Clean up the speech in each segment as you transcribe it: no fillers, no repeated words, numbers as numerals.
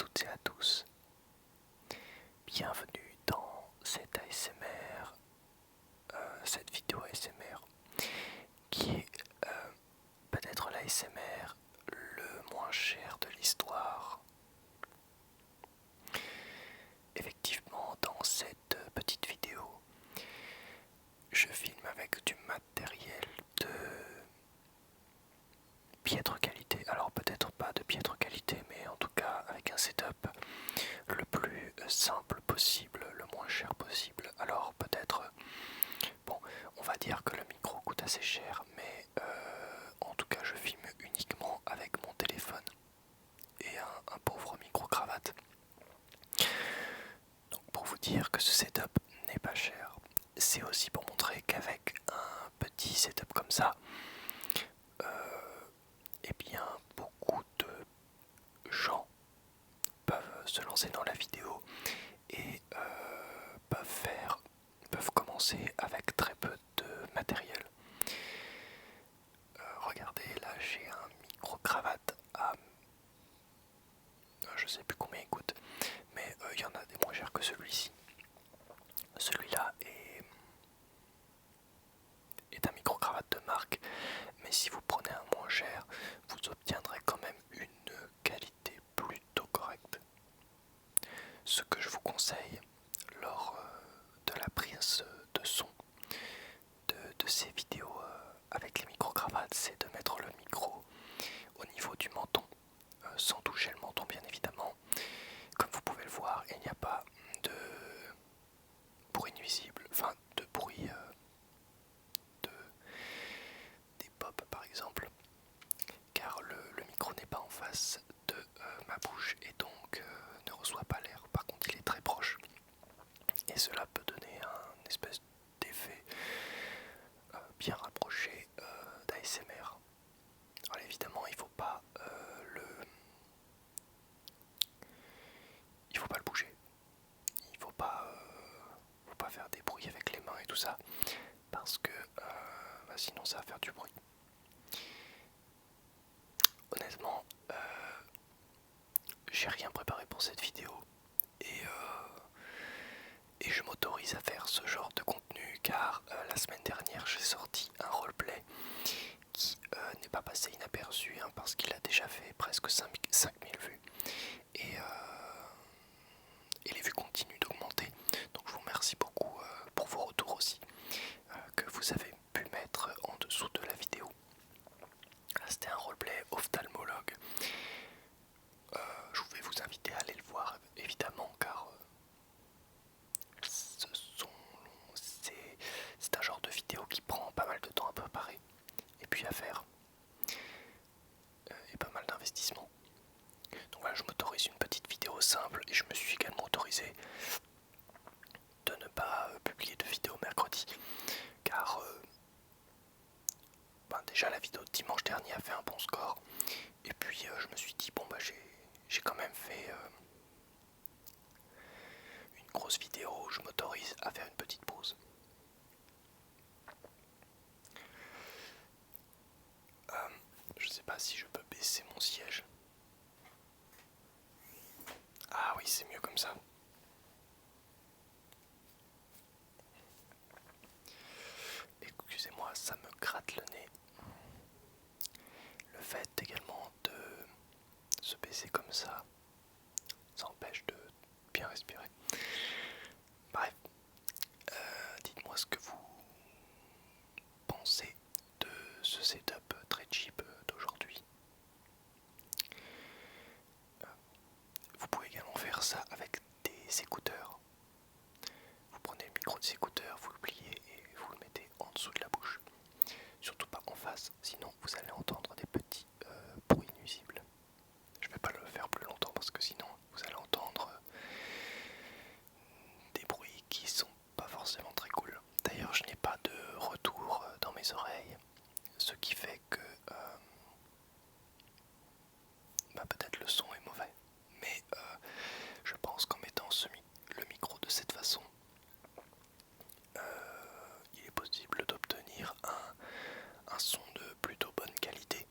toutes et à tous. Bienvenue dans cette ASMR, cette vidéo ASMR qui est peut-être l'ASMR le moins cher de l'histoire. Effectivement, dans cette petite vidéo, je filme avec du matériel de piètre qualité. Alors peut-être pas de piètre qualité, mais en tout cas avec un setup le plus simple possible, le moins cher possible. Alors peut-être, bon, on va dire que le micro coûte assez cher, mais en tout cas je filme uniquement avec mon téléphone et un pauvre micro-cravate. Donc pour vous dire que ce setup n'est pas cher, c'est aussi pour montrer qu'avec un petit setup comme ça, eh bien beaucoup de gens peuvent se lancer dans la vidéo et peuvent commencer avec très peu de matériel. Regardez, là j'ai un micro-cravate à... je sais plus combien il coûte, mais il y en a des moins chers que celui-ci. Celui-là est un micro-cravate de marque, mais si vous prenez un moins cher, vous obtiendrez quand même une qualité plutôt correcte. Ce que je vous conseille lors de la prise de son de ces vidéos avec les micro-cravates, c'est de mettre le micro au niveau du menton, sans toucher le menton bien évidemment. Comme vous pouvez le voir, il n'y a pas de bruit nuisible, enfin de bruit des pops par exemple, car le micro n'est pas en face de ma bouche et donc ne reçoit pas l'air. Par contre il est très proche et cela peut donner un espèce d'effet bien rapproché d'ASMR. Alors évidemment il faut pas le bouger, faut pas faire des bruits avec les mains et tout ça, parce que sinon ça va faire du bruit. Honnêtement, j'ai rien préparé pour cette vidéo et je m'autorise à faire ce genre de contenu car la semaine dernière j'ai sorti un roleplay qui n'est pas passé inaperçu parce qu'il a déjà fait presque 5000 vues et les vues continuent d'augmenter, donc je vous remercie beaucoup pour vos retours aussi que vous avez pu mettre en dessous de la vidéo. Là c'était un roleplay ophtalmologue. Je vais vous inviter à aller le voir évidemment car c'est un genre de vidéo qui prend pas mal de temps à préparer et puis à faire et pas mal d'investissement. Donc voilà, je m'autorise une petite vidéo simple et je me suis également autorisé de ne pas publier de vidéo mercredi car déjà la vidéo de dimanche dernier a fait un bon score et puis je me suis dit bon bah j'ai quand même fait une grosse vidéo, je m'autorise à faire une petite pause. Je sais pas si je peux baisser mon siège. Ah oui, c'est mieux comme ça. Excusez-moi, ça me gratte le nez. Le fait également de se baisser comme ça empêche de bien respirer. Bref, dites-moi ce que vous pensez de ce setup très cheap d'aujourd'hui. Vous pouvez également faire ça avec des écouteurs. Vous prenez le micro des écouteurs, vous le pliez et vous le mettez en dessous de la bouche. Surtout pas en face, sinon vous allez entendre des petits bruits nuisibles. Je vais pas le faire plus longtemps parce que sinon vous allez entendre des bruits qui sont pas forcément très cool. D'ailleurs je n'ai pas de retour dans mes oreilles, ce qui fait que peut-être le son est mauvais. Mais je pense qu'en mettant le micro de cette façon, il est possible d'obtenir un son de plutôt bonne qualité.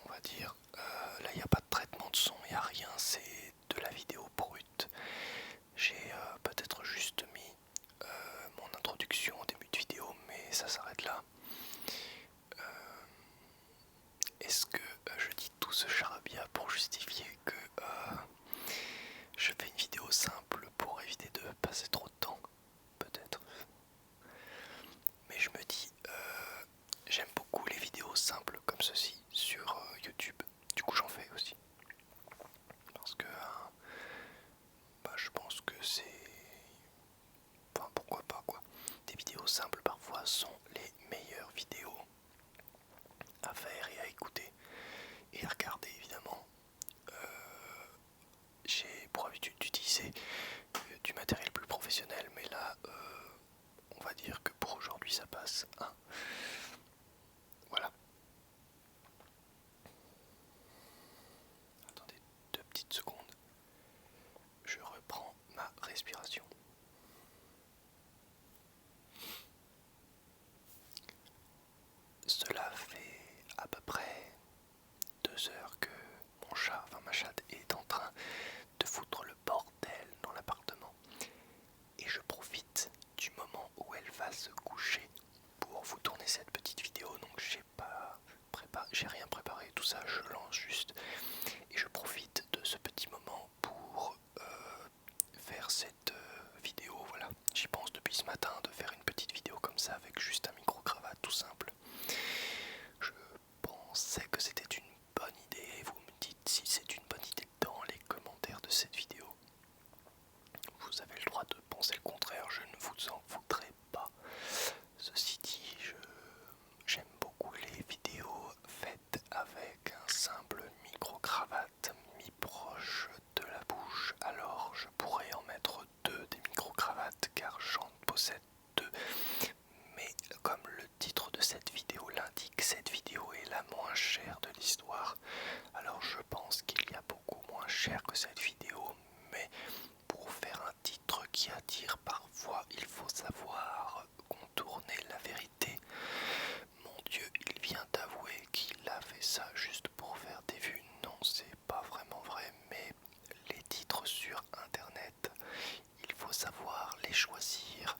On va dire, là il n'y a pas de traitement de son, il n'y a rien, c'est de la vidéo brute. J'ai peut-être juste mis mon introduction au début de vidéo, mais ça s'arrête là. Est-ce que je dis tout ce charabia pour justifier que je fais une vidéo simple pour éviter de passer trop de temps? Peut-être. Mais je me dis, j'aime beaucoup les vidéos simples comme ceci sur YouTube. Du coup j'en fais aussi. Parce que je pense que c'est... Enfin pourquoi pas quoi. Des vidéos simples parfois sont les meilleures vidéos à faire et à écouter. Et à regarder évidemment. J'ai pour habitude d'utiliser du matériel plus professionnel, mais là on va dire que pour aujourd'hui ça passe. Hein. Voilà. Attendez 2 petites secondes. Je reprends ma respiration. Cela fait à peu près 2 heures que mon chat, enfin ma chatte, est en train de foutre le bordel dans l'appartement. Et je profite du moment où elle va se coucher pour vous tourner cette petite vidéo. Donc j'ai rien préparé, tout ça je lance juste. Et je profite de ce petit moment pour faire cette vidéo. Voilà, j'y pense depuis ce matin de faire une petite vidéo comme ça avec juste un micro-cravate tout simple. Je pensais que c'était une bonne idée. Vous me dites si c'est une bonne idée dans les commentaires de cette vidéo. Vous avez le droit de penser le contraire, je ne vous en voudrais pas. Ceci dit, j'aime beaucoup les vidéos faites avec un simple micro-cravate mis proche de la bouche. Alors je pourrais en mettre 2 des micro-cravates car j'en possède 2. Mais comme le titre de cette vidéo l'indique, cette vidéo est la moins chère de l'histoire. Alors je pense qu'il y a beaucoup moins cher que cette vidéo, mais pour faire un titre qui attire parfois, il faut savoir contourner la vérité. Mon Dieu, il vient d'avouer qu'il a fait ça juste pour faire des vues. Non, c'est pas vraiment vrai, mais les titres sur internet, il faut savoir les choisir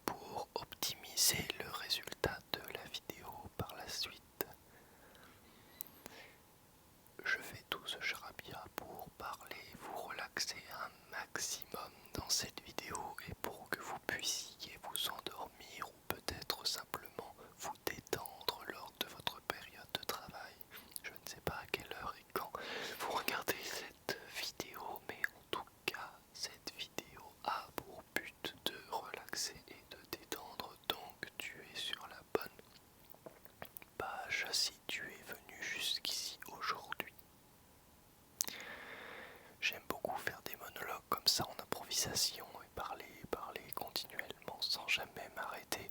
pour optimiser le résultat de la vidéo par la suite. Je fais tout ce charabia pour parler, vous relaxer un maximum dans cette vidéo et pour que vous puissiez vous endormir ou peut-être simplement vous détendre lors de votre période de travail. Je ne sais pas à quelle heure et quand vous regardez cette vidéo, mais en tout cas cette vidéo a pour but de relaxer et de détendre, donc tu es sur la bonne page si tu es venu jusqu'ici aujourd'hui. J'aime beaucoup faire des monologues comme ça en improvisation et parler continuellement sans jamais m'arrêter.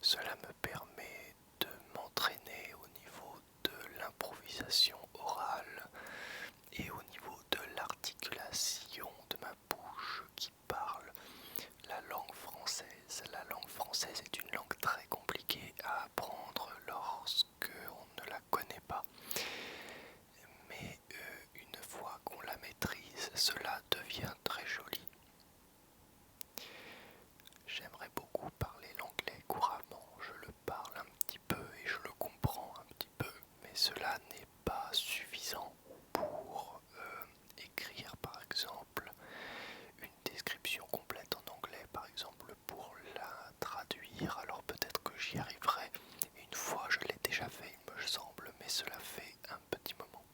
Cela me permet de m'entraîner au niveau de l'improvisation orale et au niveau de l'articulation de ma bouche qui parle la langue française. La langue française est une langue très compliquée à apprendre lorsque on ne la connaît pas. Mais une fois qu'on la maîtrise, cela devient très joli. J'aimerais beaucoup parler l'anglais couramment, je le parle un petit peu et je le comprends un petit peu, mais cela n'est pas suffisant pour écrire par exemple une description complète en anglais, par exemple pour la traduire. Alors peut-être que j'y arriverai, une fois je l'ai déjà fait il me semble, mais cela fait un petit moment.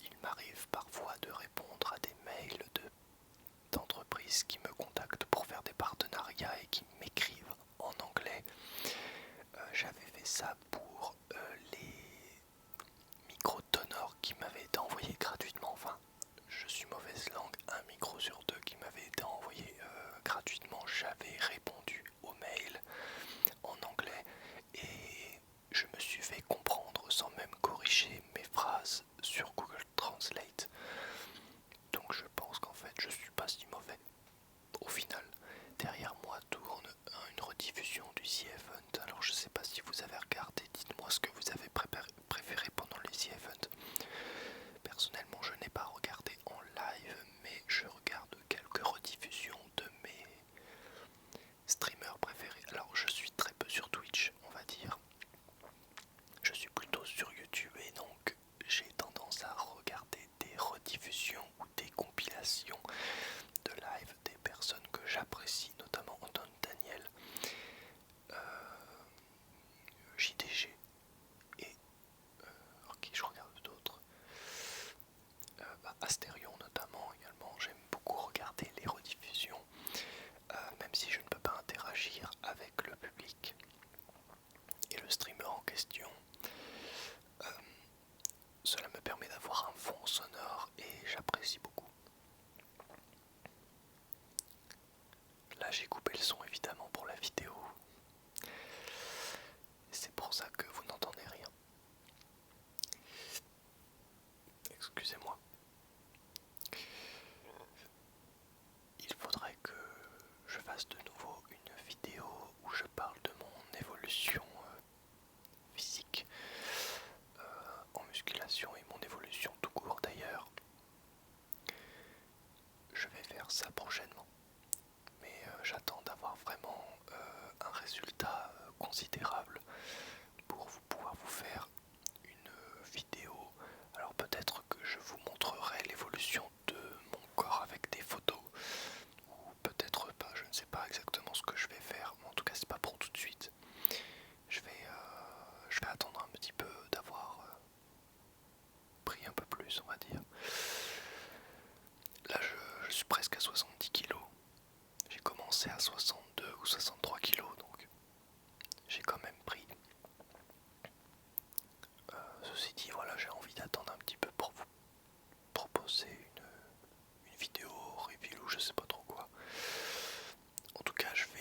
Il m'arrive parfois de répondre à des mails d'entreprises qui me contactent pour faire des partenariats et qui m'écrivent en anglais. J'avais fait ça pour les micro-tonors qui m'avaient été envoyés gratuitement. Enfin, je suis mauvaise langue, un micro sur 2 qui m'avait été envoyé gratuitement. J'avais répondu au mail en anglais et je me suis fait comprendre sans même corriger mes phrases sur Google Translate. Donc je pense qu'en fait je suis pas si mauvais. Au final, derrière moi tourne une rediffusion du The Event. Alors je sais pas si vous avez regardé environnement sonore et j'apprécie beaucoup. Là j'ai coupé le son évidemment pour la vidéo. C'est pour ça que vous n'entendez rien. Excusez-moi. Il faudrait que je fasse de nouveau une vidéo où je parle de mon évolution physique en musculation et mon évolution tout court d'ailleurs. Je vais faire ça prochainement. Mais j'attends d'avoir vraiment un résultat considérable pour pouvoir vous faire une vidéo. Alors peut-être que je vous montrerai l'évolution de mon corps avec des photos, ou peut-être pas, je ne sais pas exactement ce que je vais faire, mais en tout cas c'est pas pour tout de suite. Je vais attendre un petit peu d'avoir pris un peu plus, on va dire. Là je suis presque à 70 kilos. J'ai commencé à 62 ou 63 kilos, donc j'ai quand même pris. Ceci dit, voilà, j'ai envie d'attendre un petit peu pour vous proposer une vidéo review ou je sais pas trop quoi. En tout cas, je vais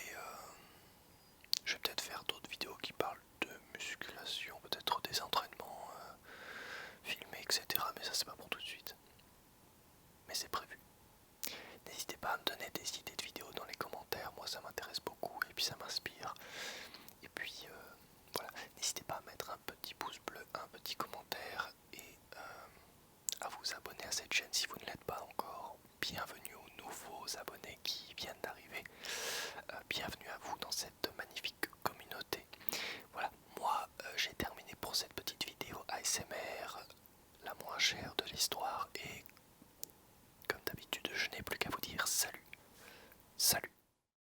peut-être faire d'autres vidéos qui parlent de musculation, peut-être des entraînements filmés, etc. Mais ça, c'est pas pour tout de suite. Mais c'est prévu. N'hésitez pas à me donner des idées de vidéos dans les commentaires, moi ça m'intéresse beaucoup et puis ça m'inspire. Et puis voilà, n'hésitez pas à mettre un petit pouce bleu, un petit commentaire et à vous abonner à cette chaîne si vous ne l'êtes pas encore. Bienvenue aux nouveaux abonnés qui viennent d'arriver. Bienvenue à vous dans cette magnifique communauté. Voilà, moi j'ai terminé pour cette petite vidéo ASMR, la moins chère de l'histoire,